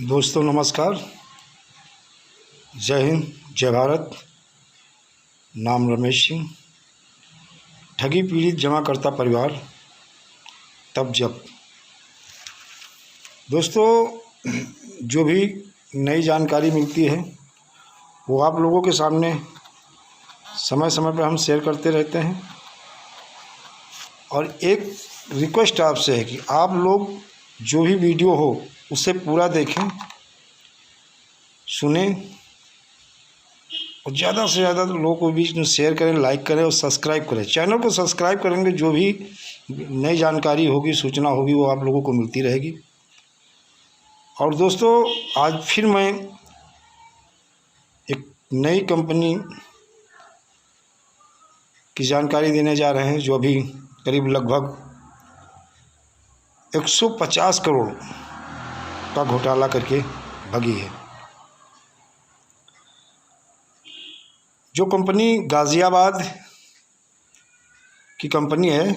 दोस्तों नमस्कार। जय हिंद, जय भारत। नाम रमेश सिंह। ठगी पीड़ित जमाकर्ता परिवार तब जब। दोस्तों, जो भी नई जानकारी मिलती है वो आप लोगों के सामने समय समय पर हम शेयर करते रहते हैं। और एक रिक्वेस्ट आपसे है कि आप लोग जो भी वीडियो हो उसे पूरा देखें, सुने और ज़्यादा से ज़्यादा लोगों को बीच में शेयर करें, लाइक करें और सब्सक्राइब करें। चैनल को सब्सक्राइब करेंगे, जो भी नई जानकारी होगी, सूचना होगी, वो आप लोगों को मिलती रहेगी। और दोस्तों, आज फिर मैं एक नई कंपनी की जानकारी देने जा रहे हैं, जो अभी करीब लगभग 150 करोड़ का घोटाला करके भगी है। जो कंपनी गाज़ियाबाद की कंपनी है,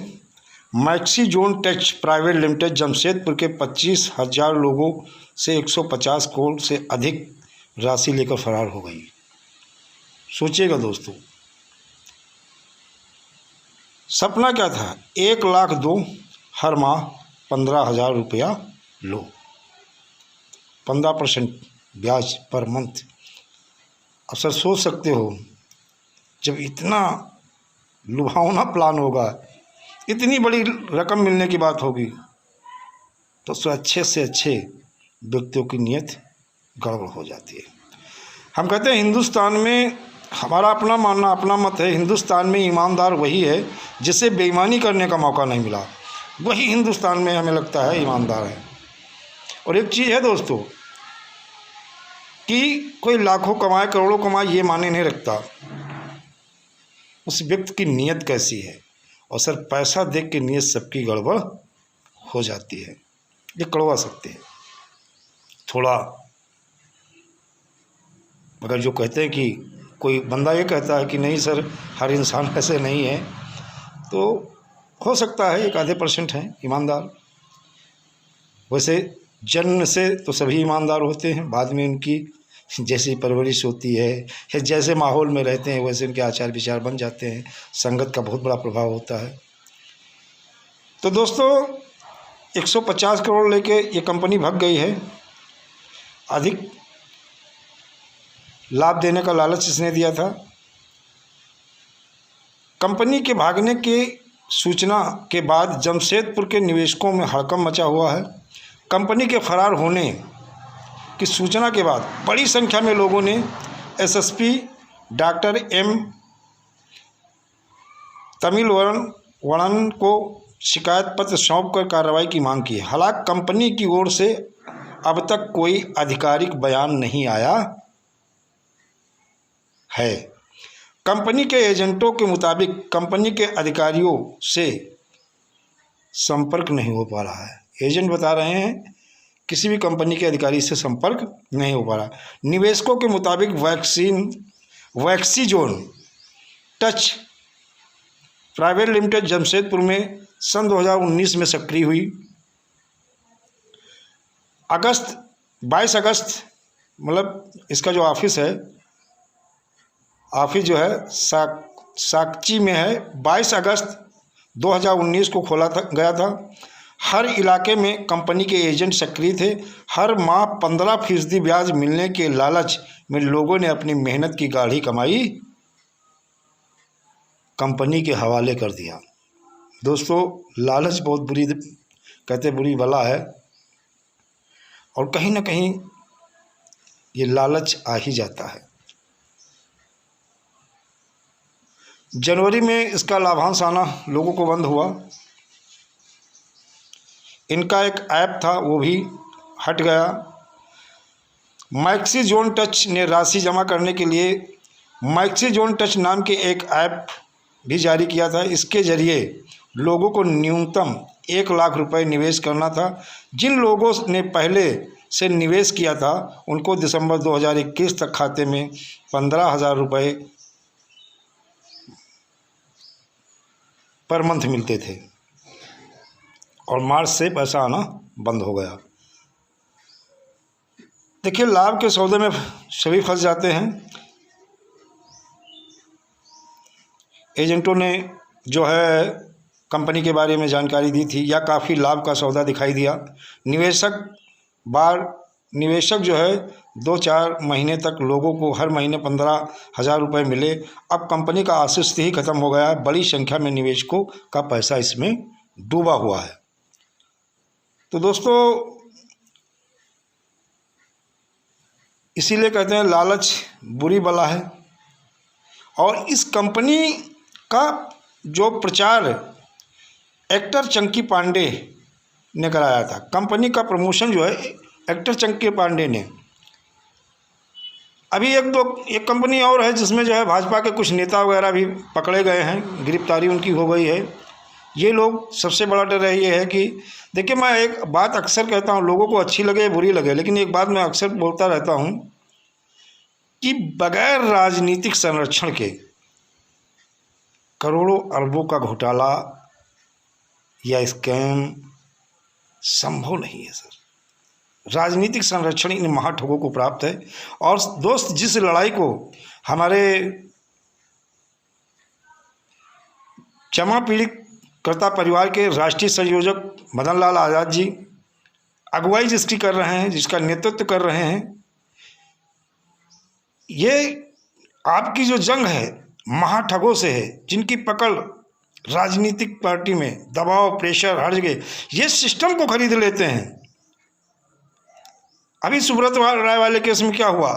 maxi zone touch private limited, Jamshedpur के 25,000 लोगों से 150 करोड़ से अधिक राशि लेकर फरार हो गई। सोचिएगा दोस्तों, सपना क्या था? 1 लाख दो, हर माह 15,000 रुपया लो, 15% ब्याज पर मंथ। अब सर सोच सकते हो, जब इतना लुभावना प्लान होगा, इतनी बड़ी रकम मिलने की बात होगी, तो उससे अच्छे से अच्छे व्यक्तियों की नीयत गड़बड़ हो जाती है। हम कहते हैं हिंदुस्तान में, हमारा अपना मानना, अपना मत है, हिंदुस्तान में ईमानदार वही है जिसे बेईमानी करने का मौका नहीं मिला। वही हिंदुस्तान में हमें लगता है ईमानदार है। और एक चीज़ है दोस्तों, कि कोई लाखों कमाए, करोड़ों कमाए, ये माने नहीं रखता उस व्यक्ति की नीयत कैसी है। और सर, पैसा देख के नीयत सबकी गड़बड़ हो जाती है। ये कड़वा सकते हैं थोड़ा। मगर जो कहते हैं कि कोई बंदा ये कहता है कि नहीं सर, हर इंसान ऐसे नहीं है, तो हो सकता है 1-आधे% हैं ईमानदार। वैसे जन्म से तो सभी ईमानदार होते हैं, बाद में उनकी जैसी परवरिश होती है या जैसे माहौल में रहते हैं वैसे उनके आचार विचार बन जाते हैं। संगत का बहुत बड़ा प्रभाव होता है। तो दोस्तों, 150 करोड़ लेके ये कंपनी भाग गई है। अधिक लाभ देने का लालच इसने दिया था। कंपनी के भागने की सूचना के बाद जमशेदपुर के निवेशकों में हड़कंप मचा हुआ है। कंपनी के फरार होने की सूचना के बाद बड़ी संख्या में लोगों ने एसएसपी डॉक्टर एम तमिलवरन को शिकायत पत्र सौंपकर कार्रवाई की मांग की है। हालांकि कंपनी की ओर से अब तक कोई आधिकारिक बयान नहीं आया है। कंपनी के एजेंटों के मुताबिक कंपनी के अधिकारियों से संपर्क नहीं हो पा रहा है। एजेंट बता रहे हैं किसी भी कंपनी के अधिकारी से संपर्क नहीं हो पा रहा। निवेशकों के मुताबिक maxi zone touch private limited Jamshedpur में सन 2019 में सक्रिय हुई। 22 अगस्त, मतलब इसका जो ऑफिस है, ऑफिस जो है साकची में है, 22 अगस्त 2019 को खोला गया था। हर इलाके में कंपनी के एजेंट सक्रिय थे। हर माह 15% ब्याज मिलने के लालच में लोगों ने अपनी मेहनत की गाढ़ी कमाई कंपनी के हवाले कर दिया। दोस्तों, लालच बहुत बुरी, कहते बुरी बला है, और कहीं ना कहीं ये लालच आ ही जाता है। जनवरी में इसका लाभांश आना लोगों को बंद हुआ। इनका एक ऐप था, वो भी हट गया। मैक्सी जोन टच ने राशि जमा करने के लिए मैक्सी जोन टच नाम के एक ऐप भी जारी किया था। इसके जरिए लोगों को न्यूनतम 1 लाख रुपए निवेश करना था। जिन लोगों ने पहले से निवेश किया था उनको दिसंबर 2021 तक खाते में 15,000 रुपये पर मंथ मिलते थे, और मार्च से पैसा आना बंद हो गया। देखिए, लाभ के सौदे में सभी फंस जाते हैं। एजेंटों ने जो है कंपनी के बारे में जानकारी दी थी या काफ़ी लाभ का सौदा दिखाई दिया। निवेशक जो है 2-4 महीने तक लोगों को हर महीने 15,000 रुपये मिले। अब कंपनी का आश्वस्त ही खत्म हो गया। बड़ी संख्या में निवेशकों का पैसा इसमें डूबा हुआ है। तो दोस्तों, इसीलिए कहते हैं लालच बुरी बला है। और इस कंपनी का जो प्रचार एक्टर चंकी पांडे ने कराया था, कंपनी का प्रमोशन जो है एक्टर चंकी पांडे ने। अभी एक कंपनी और है जिसमें जो है भाजपा के कुछ नेता वगैरह भी पकड़े गए हैं, गिरफ्तारी उनकी हो गई है। ये लोग, सबसे बड़ा डर है ये है कि देखिए, मैं एक बात अक्सर कहता हूँ, लोगों को अच्छी लगे बुरी लगे, लेकिन एक बात मैं अक्सर बोलता रहता हूँ कि बगैर राजनीतिक संरक्षण के करोड़ों अरबों का घोटाला या स्कैम संभव नहीं है सर। राजनीतिक संरक्षण इन महाठगों को प्राप्त है। और दोस्त, जिस लड़ाई को हमारे क्षमा पीड़ित कर्ता परिवार के राष्ट्रीय संयोजक मदन लाल आज़ाद जी अगुवाई जिसकी कर रहे हैं, जिसका नेतृत्व कर रहे हैं, ये आपकी जो जंग है महाठगों से है, जिनकी पकड़ राजनीतिक पार्टी में दबाव, प्रेशर हर जगह, ये सिस्टम को खरीद लेते हैं। अभी सुब्रत राय वाले केस में क्या हुआ?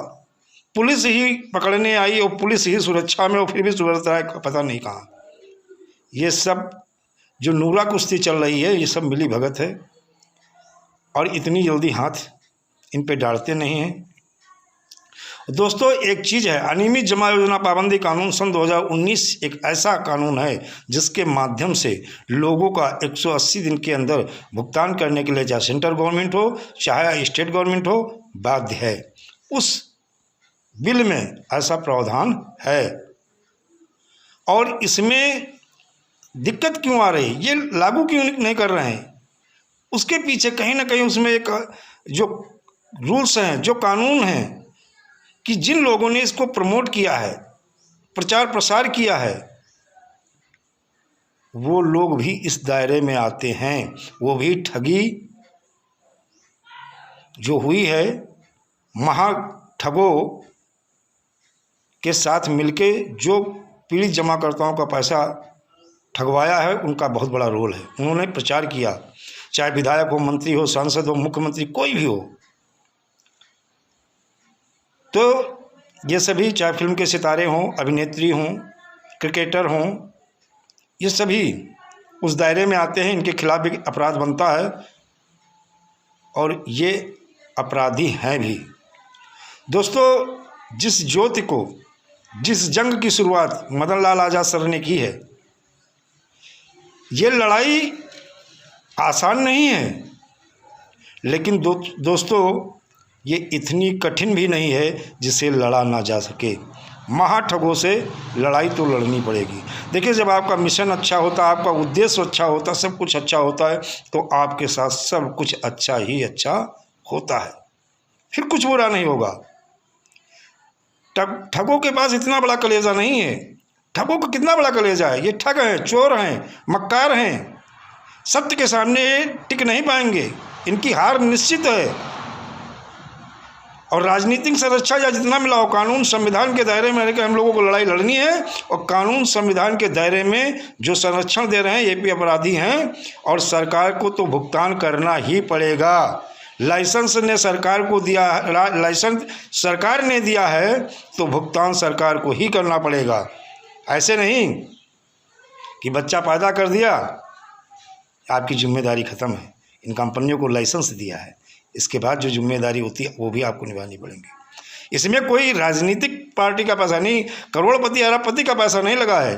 पुलिस ही पकड़ने आई और पुलिस ही सुरक्षा में, और फिर भी सुब्रत राय का पता नहीं कहाँ। ये सब जो नूरा कुश्ती चल रही है, ये सब मिली भगत है और इतनी जल्दी हाथ इन पे डालते नहीं हैं। दोस्तों, एक चीज़ है, अनियमित जमा योजना पाबंदी कानून सन 2019 एक ऐसा कानून है जिसके माध्यम से लोगों का 180 दिन के अंदर भुगतान करने के लिए, चाहे सेंट्रल गवर्नमेंट हो चाहे स्टेट गवर्नमेंट हो, बाध्य है। उस बिल में ऐसा प्रावधान है। और इसमें दिक्कत क्यों आ रही, ये लागू क्यों नहीं कर रहे हैं? उसके पीछे कहीं ना कहीं उसमें एक जो रूल्स हैं, जो कानून हैं, कि जिन लोगों ने इसको प्रमोट किया है, प्रचार प्रसार किया है, वो लोग भी इस दायरे में आते हैं। वो भी ठगी जो हुई है महाठगों के साथ मिलके, जो पीड़ित जमाकर्ताओं का पैसा ठगवाया है, उनका बहुत बड़ा रोल है। उन्होंने प्रचार किया, चाहे विधायक हो, मंत्री हो, सांसद हो, मुख्यमंत्री, कोई भी हो। तो ये सभी, चाहे फिल्म के सितारे हों, अभिनेत्री हों, क्रिकेटर हों, ये सभी उस दायरे में आते हैं। इनके खिलाफ भी अपराध बनता है और ये अपराधी हैं भी। दोस्तों, जिस ज्योति को, जिस जंग की शुरुआत मदन लाल आज़ाद सर ने की है, ये लड़ाई आसान नहीं है, लेकिन दोस्तों, ये इतनी कठिन भी नहीं है जिसे लड़ा ना जा सके। महाठगों से लड़ाई तो लड़नी पड़ेगी। देखिए, जब आपका मिशन अच्छा होता है, आपका उद्देश्य अच्छा होता है, सब कुछ अच्छा होता है, तो आपके साथ सब कुछ अच्छा ही अच्छा होता है, फिर कुछ बुरा नहीं होगा। ठगों के पास इतना बड़ा कलेजा नहीं है। ठगों को कितना बड़ा कलेजा है? ये ठग हैं, चोर हैं, मक्कार हैं, सत्य के सामने टिक नहीं पाएंगे, इनकी हार निश्चित है। और राजनीतिक संरक्षण या जितना मिला हो, कानून संविधान के दायरे में रहकर हम लोगों को लड़ाई लड़नी है। और कानून संविधान के दायरे में जो संरक्षण दे रहे हैं, ये भी अपराधी हैं और सरकार को तो भुगतान करना ही पड़ेगा। लाइसेंस ने सरकार को दिया, लाइसेंस सरकार ने दिया है, तो भुगतान सरकार को ही करना पड़ेगा। ऐसे नहीं कि बच्चा पैदा कर दिया, आपकी जिम्मेदारी ख़त्म है। इन कंपनियों को लाइसेंस दिया है, इसके बाद जो जिम्मेदारी होती है वो भी आपको निभानी पड़ेगी। इसमें कोई राजनीतिक पार्टी का पैसा नहीं, करोड़पति अरबपति का पैसा नहीं लगा है।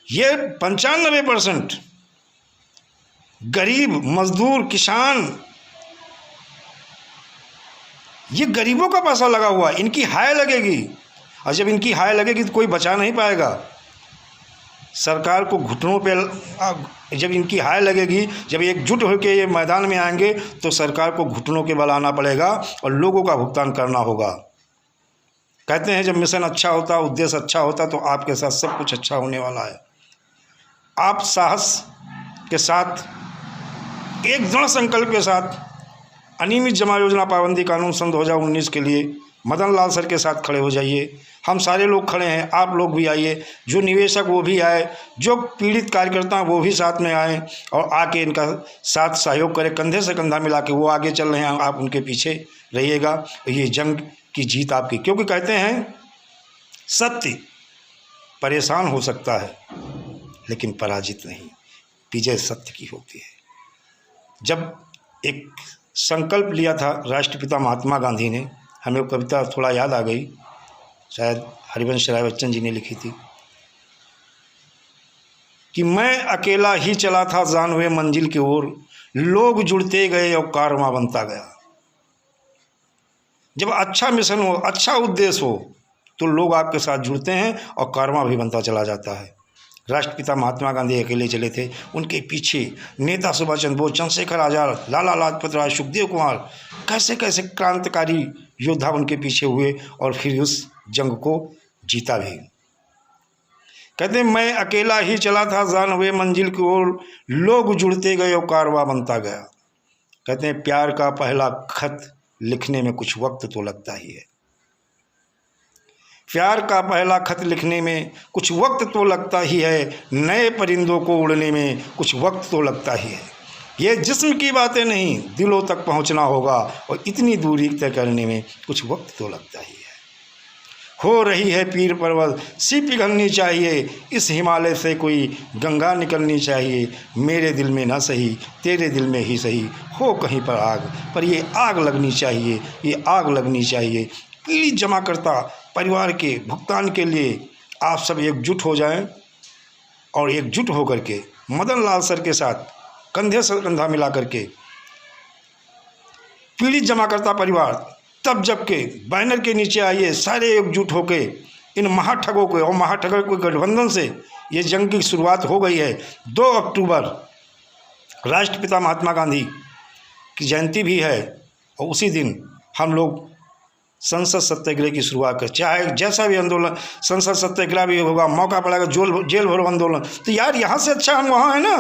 ये 95% गरीब, मजदूर, किसान, ये गरीबों का पैसा लगा हुआ है। इनकी हाय लगेगी, और जब इनकी हाय लगेगी तो कोई बचा नहीं पाएगा। सरकार को घुटनों पे जब इनकी हाय लगेगी, जब एकजुट होकर ये मैदान में आएंगे तो सरकार को घुटनों के बल आना पड़ेगा और लोगों का भुगतान करना होगा। कहते हैं जब मिशन अच्छा होता, उद्देश्य अच्छा होता तो आपके साथ सब कुछ अच्छा होने वाला है। आप साहस के साथ, एक दृढ़ संकल्प के साथ अनियमित जमा योजना पाबंदी कानून सन 2019 के लिए मदन लाल सर के साथ खड़े हो जाइए। हम सारे लोग खड़े हैं, आप लोग भी आइए, जो निवेशक वो भी आए, जो पीड़ित कार्यकर्ता हैं वो भी साथ में आए और आके इनका साथ सहयोग करें, कंधे से कंधा मिला के। वो आगे चल रहे हैं, आप उनके पीछे रहिएगा। ये जंग की जीत आपकी, क्योंकि कहते हैं सत्य परेशान हो सकता है लेकिन पराजित नहीं, विजय सत्य की होती है। जब एक संकल्प लिया था राष्ट्रपिता महात्मा गांधी ने, हमें वो कविता थोड़ा याद आ गई, शायद हरिवंश राय बच्चन जी ने लिखी थी कि मैं अकेला ही चला था जानवे मंजिल की ओर, लोग जुड़ते गए और कारवां बनता गया। जब अच्छा मिशन हो, अच्छा उद्देश्य हो तो लोग आपके साथ जुड़ते हैं और कारवां भी बनता चला जाता है। राष्ट्रपिता महात्मा गांधी अकेले चले थे, उनके पीछे नेता सुभाष चंद्र बोस, चंद्रशेखर आजाद, लाला लाजपत राय, सुखदेव कुमार, कैसे कैसे क्रांतिकारी योद्धा उनके पीछे हुए और फिर उस जंग को जीता भी। कहते हैं मैं अकेला ही चला था जानवे मंजिल की ओर, लोग जुड़ते गए और कारवां बनता गया। कहते हैं प्यार का पहला खत लिखने में कुछ वक्त तो लगता ही है। प्यार का पहला खत लिखने में कुछ वक्त तो लगता ही है, नए परिंदों को उड़ने में कुछ वक्त तो लगता ही है। ये जिस्म की बातें नहीं, दिलों तक पहुंचना होगा और इतनी दूरी तय करने में कुछ वक्त तो लगता ही है। हो रही है पीर परवल सी पिघलनी चाहिए, इस हिमालय से कोई गंगा निकलनी चाहिए। मेरे दिल में ना सही, तेरे दिल में ही सही, हो कहीं पर आग, पर ये आग लगनी चाहिए, ये आग लगनी चाहिए। पीड़ित जमाकर्ता परिवार के भुगतान के लिए आप सब एकजुट हो जाएं और एकजुट होकर के मदन लाल सर के साथ कंधे से कंधा मिला करके पीड़ित जमाकर्ता परिवार तब जबकि बैनर के नीचे आइए, सारे एकजुट होके इन महाठगों को और महाठगों के गठबंधन से ये जंग की शुरुआत हो गई है। 2 अक्टूबर राष्ट्रपिता महात्मा गांधी की जयंती भी है और उसी दिन हम लोग संसद सत्याग्रह की शुरुआत कर, चाहे जैसा भी आंदोलन, संसद सत्याग्रह भी होगा, मौका पड़ेगा जेल भरो आंदोलन। तो यार यहाँ से अच्छा हम वहाँ हैं ना,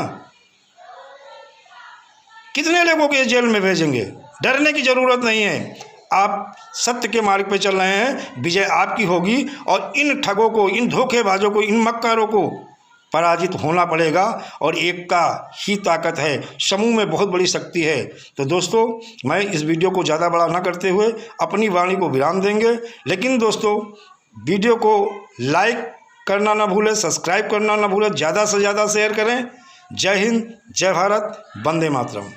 कितने लोगों को जेल में भेजेंगे? डरने की ज़रूरत नहीं है। आप सत्य के मार्ग पे चल रहे हैं, विजय आपकी होगी और इन ठगों को, इन धोखेबाजों को, इन मक्कारों को पराजित होना पड़ेगा। और एक का ही ताकत है, समूह में बहुत बड़ी शक्ति है। तो दोस्तों मैं इस वीडियो को ज़्यादा बड़ा ना करते हुए अपनी वाणी को विराम देंगे, लेकिन दोस्तों वीडियो को लाइक करना ना भूलें, सब्सक्राइब करना ना भूलें, ज़्यादा से ज़्यादा शेयर करें। जय हिंद, जय भारत, वंदे मातरम।